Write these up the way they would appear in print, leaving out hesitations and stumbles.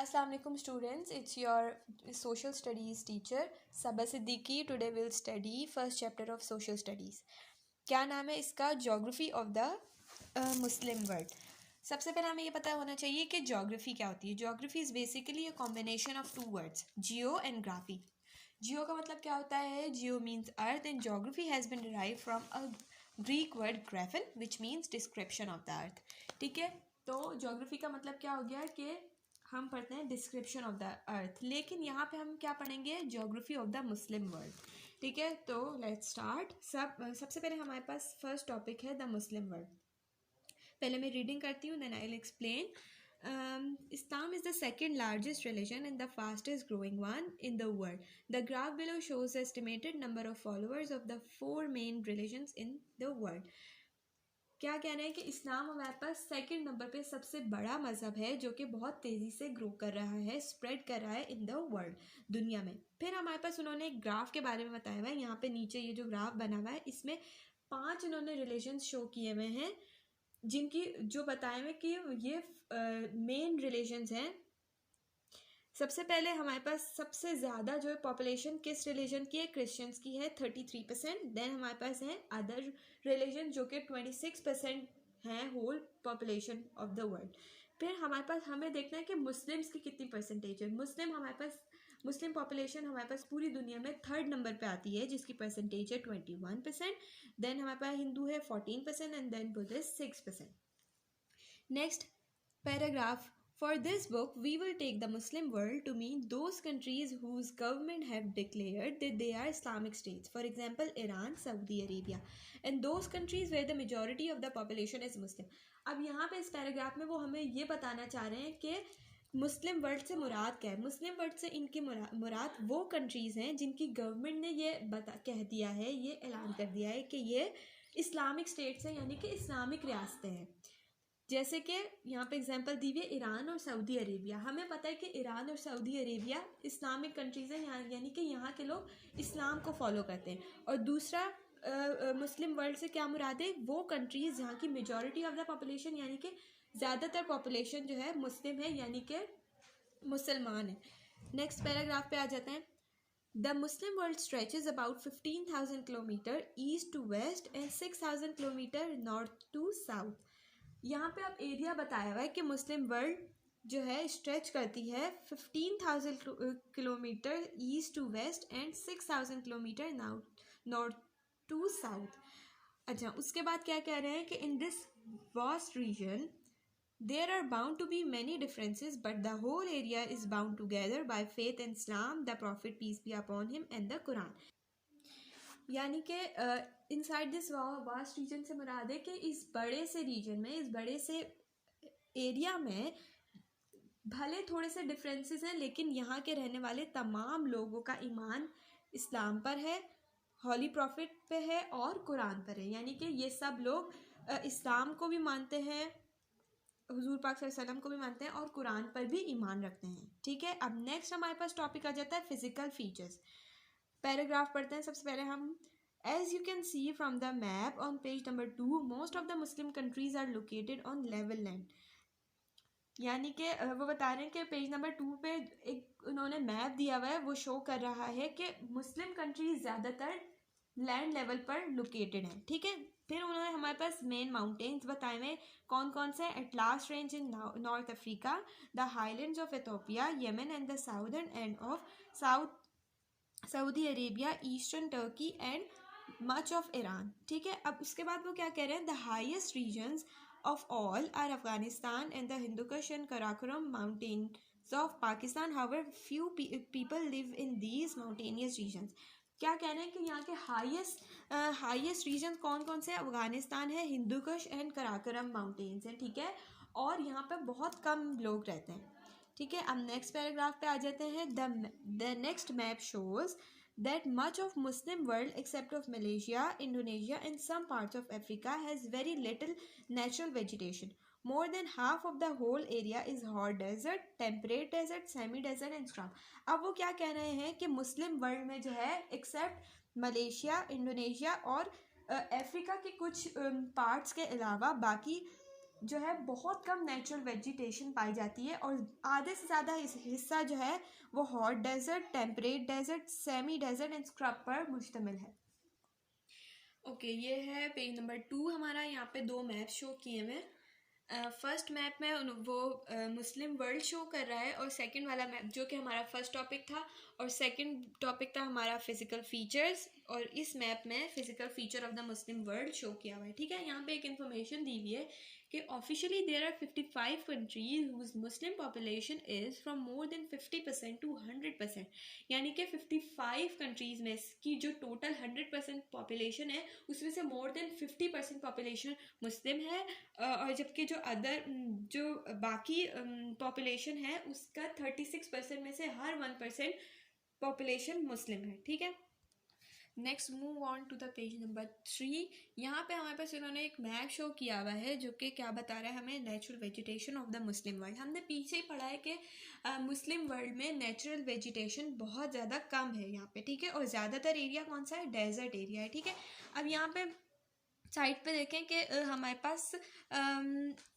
Assalamu alaikum students, it's your social studies teacher Sabah Siddiqui. Today we'll study first chapter of social studies. क्या नाम है इसका? Geography of the Muslim world. सबसे पहले हमें ये पता होना चाहिए कि ज्योग्राफी क्या होती है. Geography is basically a combination of two words, geo and graphy. Geo का मतलब क्या होता है? Geo means earth and geography has been derive from a Greek word graphein which means description of the earth. ठीक है, तो geography का मतलब क्या हो गया कि हम पढ़ते हैं डिस्क्रिप्शन ऑफ द अर्थ, लेकिन यहाँ पे हम क्या पढ़ेंगे? Geography of the Muslim world. ठीक है, तो लेट्स स्टार्ट. सबसे पहले हमारे पास फर्स्ट टॉपिक है द मुस्लिम वर्ल्ड. पहले मैं रीडिंग करती हूँ, then I will explain. Islam is the second largest religion and the fastest growing one in the world. The graph below shows the estimated number of followers of the four main religions in the world. क्या कहना है कि इस्लाम हमारे पास second number पे सबसे बड़ा मज़हब है जो कि बहुत तेज़ी से ग्रो कर रहा है, स्प्रेड कर रहा है इन द वर्ल्ड, दुनिया में. फिर हमारे पास उन्होंने एक ग्राफ के बारे में बताया हुआ है. यहाँ पे नीचे ये जो ग्राफ बना हुआ है इसमें 5 इन्होंने रिलीजन्स शो किए हुए हैं जिनकी जो बताए हुए कि ये मेन रिलीजन्स हैं. सबसे पहले हमारे पास सबसे ज़्यादा जो है पॉपुलेशन किस रिलीजन की है? क्रिश्चियंस की है 33%. देन हमारे पास है अदर रिलीजन जो कि 26% हैं whole population of the world. फिर हमारे पास हमें देखना है कि मुस्लिम्स की कितनी परसेंटेज है. मुस्लिम पॉपुलेशन हमारे पास पूरी दुनिया में थर्ड नंबर पे आती है जिसकी परसेंटेज है 21%. देन हमारे पास हिंदू है 14% and then Buddhist 6%. Next paragraph. For this book, we will take the Muslim world to mean those countries whose government have declared that they are Islamic states. For example, Iran, Saudi Arabia, and those countries where the majority of the population is Muslim. अब यहाँ पे इस paragraph में वो हमें ये बताना चाह रहे हैं कि मुस्लिम वर्ल्ड से मुराद क्या है. मुस्लिम वर्ल्ड से इनकी मुराद वो कंट्रीज़ हैं जिनकी गवर्नमेंट ने ये कह दिया है, ये ऐलान कर दिया है कि ये इस्लामिक स्टेट्स हैं, यानी कि इस्लामिक रियासतें हैं. जैसे कि यहाँ पे एग्जांपल दी हुई है ईरान और सऊदी अरेबिया. हमें पता है कि ईरान और सऊदी अरेबिया इस्लामिक कंट्रीज़ हैं, यानी कि यहाँ के लोग इस्लाम को फॉलो करते हैं. और दूसरा मुस्लिम वर्ल्ड से क्या मुराद है? वो कंट्रीज़ जहाँ की मेजॉरिटी ऑफ द पॉपुलेशन यानी कि ज़्यादातर पॉपुलेशन जो है मुस्लिम है, यानी कि मुसलमान है. नेक्स्ट पैराग्राफ पे आ जाते हैं. The Muslim world stretches about 15,000 kilometre east to west and 6,000 kilometre north to south. यहाँ पे अब एरिया बताया हुआ है कि मुस्लिम वर्ल्ड जो है स्ट्रेच करती है 15,000 kilometre east to west and 6,000 kilometre north to south. अच्छा, उसके बाद क्या कह रहे हैं कि in this vast region there are bound to be many differences but the whole area is bound together by faith in Islam, the Prophet peace be upon him and the Quran. यानी कि inside this vast reason से मुराद है कि इस बड़े से reason में, इस बड़े से एरिया में भले थोड़े से डिफरेंसेस हैं, लेकिन यहाँ के रहने वाले तमाम लोगों का ईमान इस्लाम पर है, हॉली प्रॉफिट पे है और कुरान पर है. यानी कि ये सब लोग इस्लाम को भी मानते हैं, हुजूर पाक सल्लल्लाहु अलैहि वसल्लम को भी मानते हैं और कुरान पर भी ईमान रखते हैं. ठीक है, अब नेक्स्ट हमारे पास टॉपिक आ जाता है फिजिकल फीचर्स. पैराग्राफ पढ़ते हैं. सबसे पहले हम As you can see from the map on page number 2, most of the Muslim countries are located on level land. यानी कि वो बता रहे हैं कि पेज नंबर 2 पे एक उन्होंने मैप दिया हुआ है, वो शो कर रहा है कि मुस्लिम कंट्रीज ज़्यादातर लैंड लेवल पर लोकेटेड हैं. ठीक है, फिर उन्होंने हमारे पास मेन माउंटेन्स बताए हुए कौन कौन से. Atlas range in north Africa, the highlands of Ethiopia, Yemen and the southern end of Saudi Arabia, eastern Turkey and much of Iran. ठीक है, अब उसके बाद वो क्या कह रहे हैं? The highest regions of all are Afghanistan and the Hindu Kush and Karakoram mountains of Pakistan. However few people live in these mountainous regions. क्या कह रहे हैं कि यहाँ के हाईएस्ट रीजन कौन कौन से? अफगानिस्तान है, हिंदू कुश एंड कराकोरम माउंटेन्स हैं. ठीक है, और यहाँ पर बहुत कम लोग रहते हैं. ठीक है, अब नेक्स्ट पैराग्राफ पे आ जाते हैं. The next map shows that much of Muslim world except of Malaysia, Indonesia and some parts of Africa has very little natural vegetation. More than half of the whole area is hot desert, temperate desert, semi-desert and scrub. अब वो क्या कह रहे हैं कि मुस्लिम world में जो है एक्सेप्ट मलेशिया, इंडोनेशिया और अफ्रीका के कुछ पार्ट्स के अलावा बाकी जो है बहुत कम नेचुरल वेजिटेशन पाई जाती है और आधे से ज़्यादा हिस्सा जो है वो hot desert, temperate desert, semi desert and scrub पर मुश्तमिल है। ओके, ये है पेज नंबर 2 हमारा। यहाँ पे 2 मैप शो किए हुए। फर्स्ट मैप में वो मुस्लिम वर्ल्ड शो कर रहा है और सेकंड वाला मैप जो कि हमारा फर्स्ट टॉपिक था और सेकंड टॉपिक था हमारा फिजिकल फीचर्स, और इस मैप में physical feature of the Muslim world show किया हुआ है। ठीक है, यहाँ पे एक इन्फॉर्मेशन दी हुई है कि officially there are 55 countries whose Muslim population is from more than 50% to 100%, यानी कि 55 कंट्रीज़ में की जो टोटल 100% पॉपुलेशन है उसमें से मोर देन 50% पॉपुलेशन मुस्लिम है, और जबकि जो अदर जो बाकी पॉपुलेशन है उसका 36% में से हर 1% पॉपुलेशन मुस्लिम है। ठीक है, next move on to the page number 3। यहाँ पे हमारे पास इन्होंने एक मैप शो किया हुआ है जो कि क्या बता रहा है हमें, natural vegetation of the Muslim world. हमने पीछे ही पढ़ा है कि मुस्लिम वर्ल्ड में नेचुरल वेजिटेशन बहुत ज़्यादा कम है यहाँ पे। ठीक है, और ज़्यादातर एरिया कौन सा है, डेजर्ट एरिया है। ठीक है, अब यहाँ पे साइड पे देखें कि हमारे पास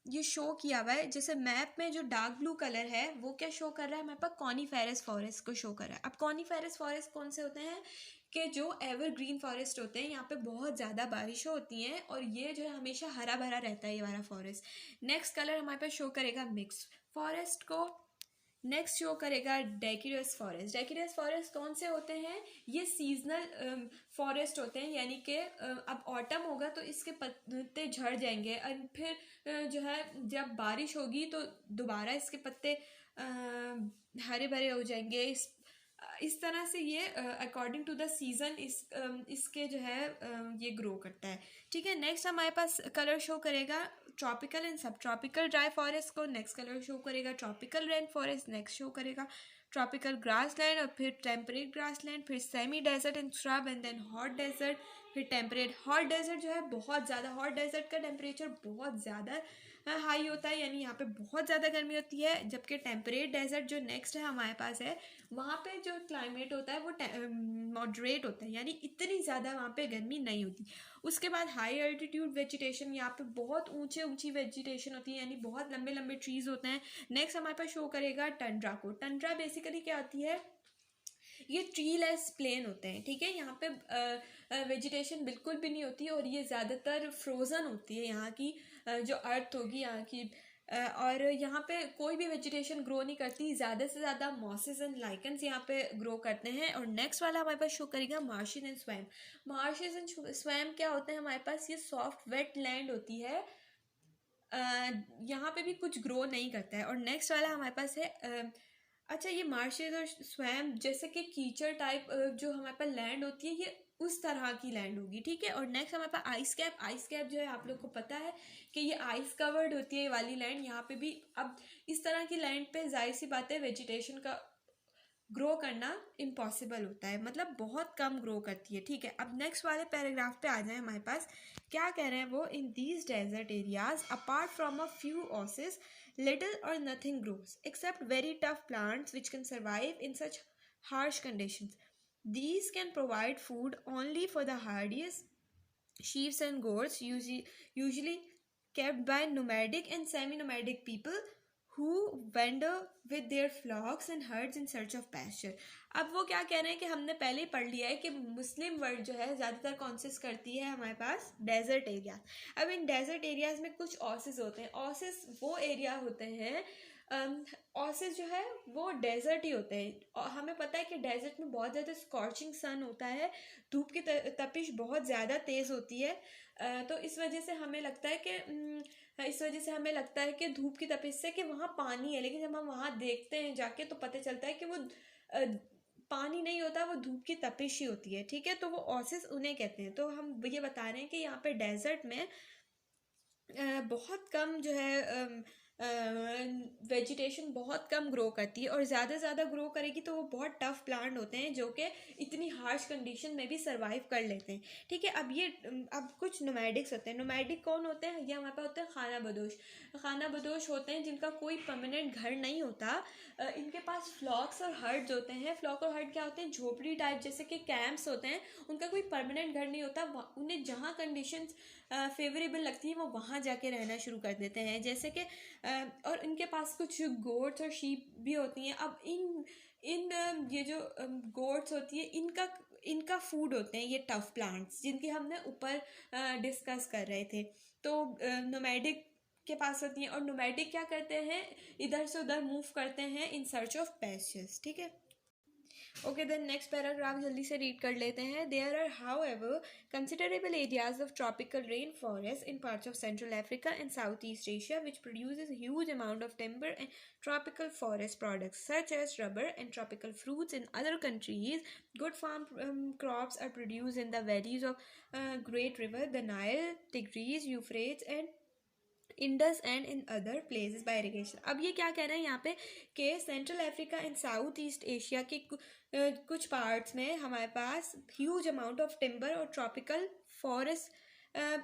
ये शो किया हुआ है, जैसे मैप में जो डार्क ब्लू कलर है वो क्या शो कर रहा है, हमारे पास कॉनीफेरस फॉरेस्ट को शो कर रहा है। अब कॉनीफेरस फॉरेस्ट कौन से होते हैं कि जो एवरग्रीन फॉरेस्ट होते हैं, यहाँ पे बहुत ज़्यादा बारिश होती हैं और ये जो है हमेशा हरा भरा रहता है ये वाला फॉरेस्ट। नेक्स्ट कलर हमारे पास शो करेगा मिक्स फॉरेस्ट को। नेक्स्ट शो करेगा डेसिडुअस फॉरेस्ट। डेसिडुअस फॉरेस्ट कौन से होते हैं, ये सीजनल फॉरेस्ट होते हैं, यानी कि अब ऑटम होगा तो इसके पत्ते झड़ जाएंगे और फिर जो है जब बारिश होगी तो दोबारा इसके पत्ते हरे भरे हो जाएंगे। इस तरह से ये अकॉर्डिंग टू द सीजन इसके जो है ये ग्रो करता है। ठीक है, नेक्स्ट हमारे पास कलर शो करेगा tropical and subtropical dry forest को। नेक्स्ट कलर शो करेगा tropical rain forest. Next show करेगा ट्रॉपिकल ग्रास लैंड और फिर टेम्परेट ग्रास लैंड, फिर semi desert and shrub and then hot desert, फिर टेम्परेट। हॉट डेजर्ट जो है बहुत ज़्यादा, हॉट डेजर्ट का टेम्परेचर बहुत ज़्यादा हाई होता है, यानी यहाँ पे बहुत ज़्यादा गर्मी होती है। जबकि टेम्परेट डेजर्ट जो नेक्स्ट है हमारे पास है, वहाँ पे जो क्लाइमेट होता है वो मॉडरेट होता है, यानी इतनी ज़्यादा वहाँ पे गर्मी नहीं होती। उसके बाद हाई अल्टीट्यूड वेजिटेशन, यहाँ पे बहुत ऊंची वेजिटेशन होती है, यानी बहुत लंबे लंबे ट्रीज होते हैं। नेक्स्ट हमारे पास शो करेगा टंड्रा को। टंड्रा बेसिकली क्या होती है, ये ट्री लेस प्लेन होते हैं। ठीक है, यहाँ पे वेजिटेशन बिल्कुल भी नहीं होती और ये ज़्यादातर फ्रोज़न होती है यहाँ की जो अर्थ होगी यहाँ की, और यहाँ पे कोई भी वेजिटेशन ग्रो नहीं करती, ज़्यादा से ज़्यादा मॉसेस एंड लाइकन्स यहाँ पे ग्रो करते हैं। और नेक्स्ट वाला हमारे पास शो करेगा marches and swum. Marches and swum क्या होते हैं हमारे पास, ये सॉफ्ट वेट लैंड होती है, यहाँ पे भी कुछ ग्रो नहीं करता है। और नेक्स्ट वाला हमारे पास है अच्छा, ये मार्शेज और स्वैम जैसे कि कीचड़ टाइप जो हमारे पास लैंड होती है, ये उस तरह की लैंड होगी। ठीक है, और नेक्स्ट हमारे पास आइस कैप। आइस कैप जो है आप लोग को पता है कि ये आइस कवर्ड होती है ये वाली लैंड। यहाँ पे भी अब इस तरह की लैंड पे जाहिर सी बात है वेजिटेशन का ग्रो करना इम्पॉसिबल होता है, मतलब बहुत कम ग्रो करती है। ठीक है, अब नेक्स्ट वाले पैराग्राफ पे आ जाए हमारे पास, क्या कह रहे हैं वो, in these desert areas apart from a few oases little or nothing grows except very tough plants which can survive in such harsh conditions. These can provide food only for the hardiest sheep and goats, usually kept by nomadic and semi-nomadic people who wander with their flocks and herds in search of pasture. अब वो क्या कह रहे हैं कि हमने पहले ही पढ़ लिया है कि मुस्लिम वर्ल्ड जो है ज़्यादातर कॉन्सिस्ट करती है हमारे पास डेजर्ट एरिया। अब इन डेजर्ट एरियाज में कुछ ऑसेस होते हैं। ऑसेस वो एरिया होते हैं, ऑसेस जो है वो डेजर्ट ही होते हैं। और हमें पता है कि डेजर्ट में बहुत ज़्यादा स्कॉर्चिंग सन होता है, धूप की तपिश बहुत ज़्यादा तेज़ होती है, तो इस वजह से हमें लगता है कि धूप की तपिश से कि वहाँ पानी है, लेकिन जब हम वहाँ देखते हैं जाके तो पता चलता है कि वो पानी नहीं होता, वो धूप की तपिश ही होती है। ठीक है, तो वो ऑसेस उन्हें कहते हैं। तो हम ये बता रहे हैं कि यहाँ पे डेजर्ट में बहुत कम जो है वेजिटेशन बहुत कम ग्रो करती है, और ज़्यादा से ज़्यादा ग्रो करेगी तो वो बहुत टफ प्लांट होते हैं जो कि इतनी हार्श कंडीशन में भी सर्वाइव कर लेते हैं। ठीक है, अब कुछ नोमैडिक्स होते हैं। नोमैडिक कौन होते हैं, ये हमारे पास होते हैं खाना बदोश। खाना बदोश होते हैं जिनका कोई परमानेंट घर नहीं होता, इनके पास फ्लॉक्स और हर्ड्स होते हैं। फ्लॉक और हर्ड क्या होते हैं, झोपड़ी टाइप जैसे कि कैंप्स होते हैं, उनका कोई परमानेंट घर नहीं होता, उन्हें जहाँ कंडीशंस फेवरेबल लगती है वो वहाँ जाके रहना शुरू कर देते हैं। जैसे कि और इनके पास कुछ गोट्स और शीप भी होती हैं। अब ये जो गोट्स होती है इनका फूड होते हैं ये टफ प्लांट्स, जिनकी हमने ऊपर डिस्कस कर रहे थे। तो नोमैडिक के पास होती हैं, और नोमैडिक क्या करते हैं, इधर से उधर मूव करते हैं इन सर्च ऑफ पैस्चर्स। ठीक है, ओके, देन नेक्स्ट पैराग्राफ जल्दी से रीड कर लेते हैं। There are however considerable areas of tropical rainforest in parts of Central Africa and Southeast Asia which produces a huge amount of timber and tropical forest products such as rubber and tropical fruits. In other countries, good farm crops are produced in the valleys of Great River, the Nile, Tigris, Euphrates and Indus and in other places by irrigation. अब ये क्या कह रहे हैं यहाँ पे कि central Africa and South East Asia के कुछ पार्ट्स में हमारे पास ह्यूज अमाउंट ऑफ टिम्बर और ट्रॉपिकल फॉरेस्ट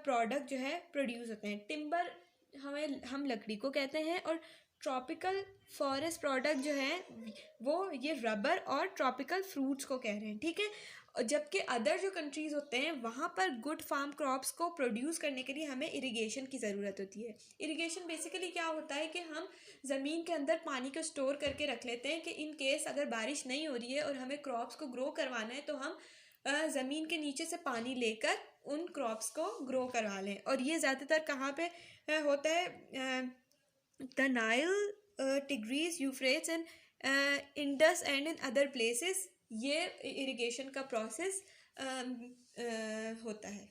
प्रोडक्ट जो है प्रोड्यूस होते हैं। टिम्बर हम लकड़ी को कहते हैं, और ट्रॉपिकल फॉरेस्ट प्रोडक्ट जो है वो ये रबर और ट्रॉपिकल फ्रूट्स को कह रहे हैं। ठीक है, जबकि अदर जो कंट्रीज़ होते हैं वहाँ पर गुड फार्म क्रॉप्स को प्रोड्यूस करने के लिए हमें इरिगेशन की ज़रूरत होती है। इरिगेशन बेसिकली क्या होता है कि हम ज़मीन के अंदर पानी को स्टोर करके रख लेते हैं कि इन केस अगर बारिश नहीं हो रही है और हमें क्रॉप्स को ग्रो करवाना है तो हम ज़मीन के नीचे से पानी लेकर उन क्रॉप्स को ग्रो करवा लें। और ये ज़्यादातर कहाँ पे होता है, the Nile, tigris, Euphrates and Indus and in other places ये इरिगेशन का प्रोसेस होता है।